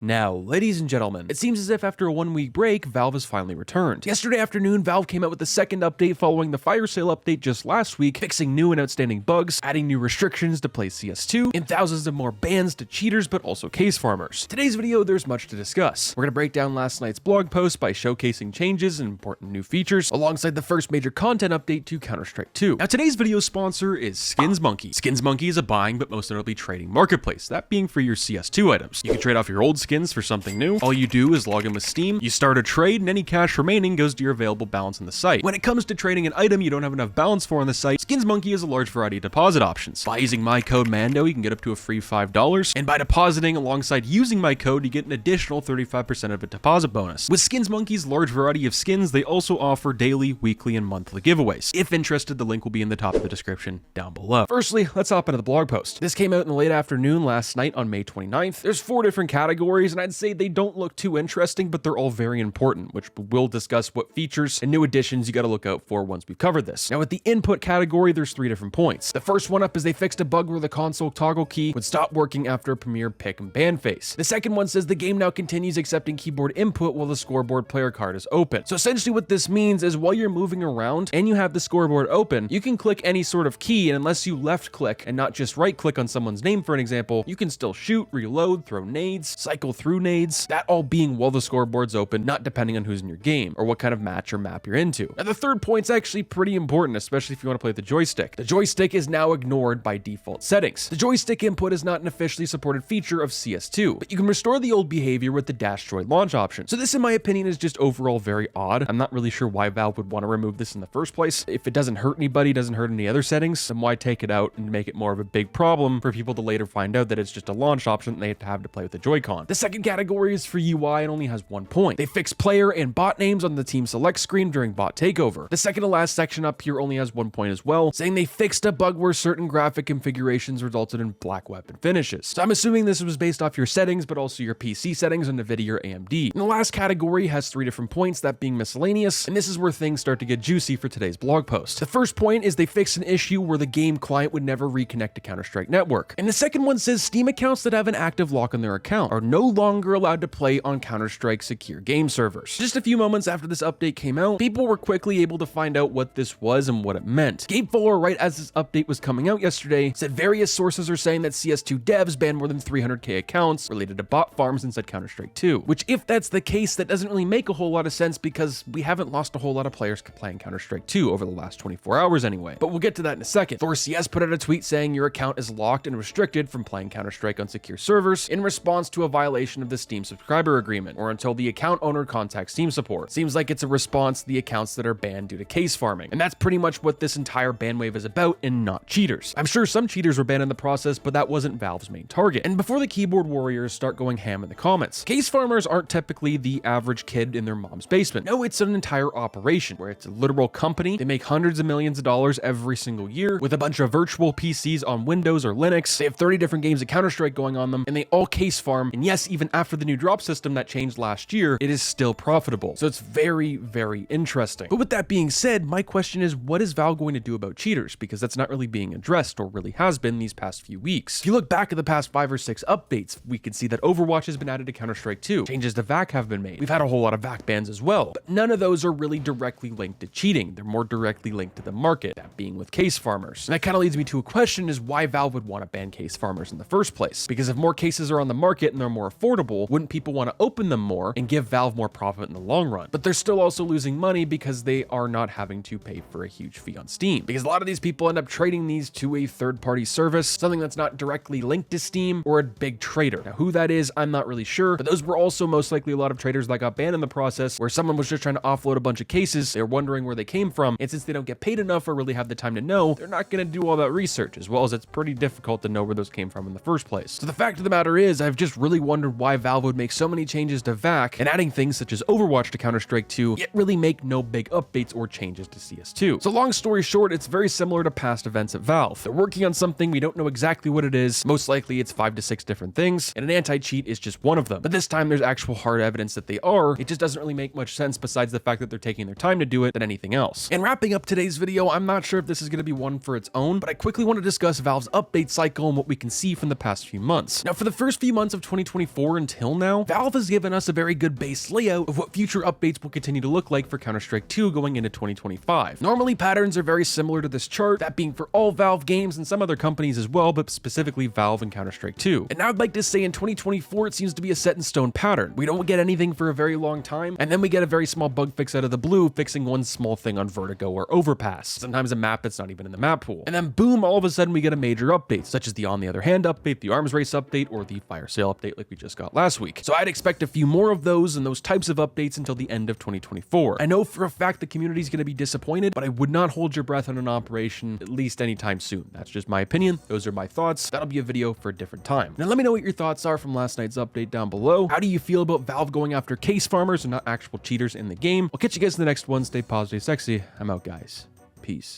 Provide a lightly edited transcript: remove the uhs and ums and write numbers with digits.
Now, ladies and gentlemen, it seems as if after a 1-week break, Valve has finally returned. Yesterday afternoon, Valve came out with the second update following the fire sale update just last week, fixing new and outstanding bugs, adding new restrictions to play CS2, and thousands of more bans to cheaters but also case farmers. Today's video, there's much to discuss. We're going to break down last night's blog post by showcasing changes and important new features, alongside the first major content update to Counter-Strike 2. Now, today's video sponsor is SkinsMonkey. SkinsMonkey is a buying but most notably trading marketplace, that being for your CS2 items. You can trade off your old skins for something new. All you do is log in with Steam, you start a trade, and any cash remaining goes to your available balance on the site. When it comes to trading an item you don't have enough balance for on the site, SkinsMonkey has a large variety of deposit options. By using my code MANDO, you can get up to a free $5, and by depositing alongside using my code, you get an additional 35% of a deposit bonus. With SkinsMonkey's large variety of skins, they also offer daily, weekly, and monthly giveaways. If interested, the link will be in the top of the description down below. Firstly, let's hop into the blog post. This came out in the late afternoon last night on May 29th. There's 4 different categories, and I'd say they don't look too interesting, but they're all very important, which we'll discuss what features and new additions you got to look out for once we've covered this. Now, with the input category, there's 3 different points. The first one up is they fixed a bug where the console toggle key would stop working after a premier pick and ban phase. The second one says the game now continues accepting keyboard input while the scoreboard player card is open. So essentially what this means is while you're moving around and you have the scoreboard open, you can click any sort of key, and unless you left click and not just right click on someone's name, for an example, you can still shoot, reload, throw nades, cycle through nades, that all being while the scoreboard's open, not depending on who's in your game or what kind of match or map you're into. Now, the third point's actually pretty important, especially if you want to play with the joystick. The joystick is now ignored by default settings. The joystick input is not an officially supported feature of CS2, but you can restore the old behavior with the dash joy launch option. So this, in my opinion, is just overall very odd. I'm not really sure why Valve would want to remove this in the first place. If it doesn't hurt anybody, doesn't hurt any other settings, then why take it out and make it more of a big problem for people to later find out that it's just a launch option that they have to play with the Joy-Con. The second category is for UI and only has 1 point. They fixed player and bot names on the team select screen during bot takeover. The second to last section up here only has 1 point as well, saying they fixed a bug where certain graphic configurations resulted in black weapon finishes. So I'm assuming this was based off your settings, but also your PC settings on NVIDIA or AMD. And the last category has 3 different points, that being miscellaneous, and this is where things start to get juicy for today's blog post. The first point is they fixed an issue where the game client would never reconnect to Counter-Strike Network. And the second one says Steam accounts that have an active lock on their account are no longer allowed to play on Counter-Strike secure game servers. Just a few moments after this update came out, people were quickly able to find out what this was and what it meant. Gabe Fuller, right as this update was coming out yesterday, said various sources are saying that CS2 devs banned more than 300k accounts related to bot farms inside Counter-Strike 2, which if that's the case, that doesn't really make a whole lot of sense because we haven't lost a whole lot of players playing Counter-Strike 2 over the last 24 hours anyway. But we'll get to that in a second. ThorCS put out a tweet saying your account is locked and restricted from playing Counter-Strike on secure servers in response to a violation of the Steam subscriber agreement, or until the account owner contacts Steam support. Seems like it's a response to the accounts that are banned due to case farming. And that's pretty much what this entire ban wave is about, and not cheaters. I'm sure some cheaters were banned in the process, but that wasn't Valve's main target. And before the keyboard warriors start going ham in the comments, case farmers aren't typically the average kid in their mom's basement. No, it's an entire operation where it's a literal company. They make hundreds of millions of dollars every single year with a bunch of virtual PCs on Windows or Linux. They have 30 different games of Counter-Strike going on them, and they all case farm. And yes, even after the new drop system that changed last year, it is still profitable. So it's very, very interesting. But with that being said, my question is, what is Valve going to do about cheaters? Because that's not really being addressed, or really has been these past few weeks. If you look back at the past 5 or 6 updates, we can see that Overwatch has been added to Counter-Strike 2. Changes to VAC have been made. We've had a whole lot of VAC bans as well, but none of those are really directly linked to cheating. They're more directly linked to the market, that being with case farmers. And that kind of leads me to a question, is why Valve would want to ban case farmers in the first place? Because if more cases are on the market and they're more affordable, wouldn't people want to open them more and give Valve more profit in the long run? But they're still also losing money because they are not having to pay for a huge fee on Steam. Because a lot of these people end up trading these to a third-party service, something that's not directly linked to Steam, or a big trader. Now, who that is, I'm not really sure, but those were also most likely a lot of traders that got banned in the process, where someone was just trying to offload a bunch of cases, they're wondering where they came from, and since they don't get paid enough or really have the time to know, they're not going to do all that research, as well as it's pretty difficult to know where those came from in the first place. So the fact of the matter is, I've just really wondered why Valve would make so many changes to VAC and adding things such as Overwatch to Counter-Strike 2, yet really make no big updates or changes to CS2. So long story short, it's very similar to past events at Valve. They're working on something, we don't know exactly what it is, most likely it's 5 to 6 different things, and an anti-cheat is just one of them. But this time there's actual hard evidence that they are. It just doesn't really make much sense besides the fact that they're taking their time to do it than anything else. And wrapping up today's video, I'm not sure if this is going to be one for its own, but I quickly want to discuss Valve's update cycle and what we can see from the past few months. Now, for the first few months of 2024, 2024 until now, Valve has given us a very good base layout of what future updates will continue to look like for Counter-Strike 2 going into 2025. Normally, patterns are very similar to this chart, that being for all Valve games and some other companies as well, but specifically Valve and Counter-Strike 2. And now I'd like to say in 2024, it seems to be a set in stone pattern. We don't get anything for a very long time, and then we get a very small bug fix out of the blue, fixing one small thing on Vertigo or Overpass. Sometimes a map that's not even in the map pool. And then boom, all of a sudden we get a major update, such as the On the Other Hand update, the Arms Race update, or the Fire Sale update like we just got last week. So I'd expect a few more of those and those types of updates until the end of 2024. I know for a fact the community is going to be disappointed, but I would not hold your breath on an operation at least anytime soon. That's just my opinion. Those are my thoughts. That'll be a video for a different time. Now let me know what your thoughts are from last night's update down below. How do you feel about Valve going after case farmers and not actual cheaters in the game? I'll catch you guys in the next one. Stay positive, stay sexy. I'm out, guys. Peace.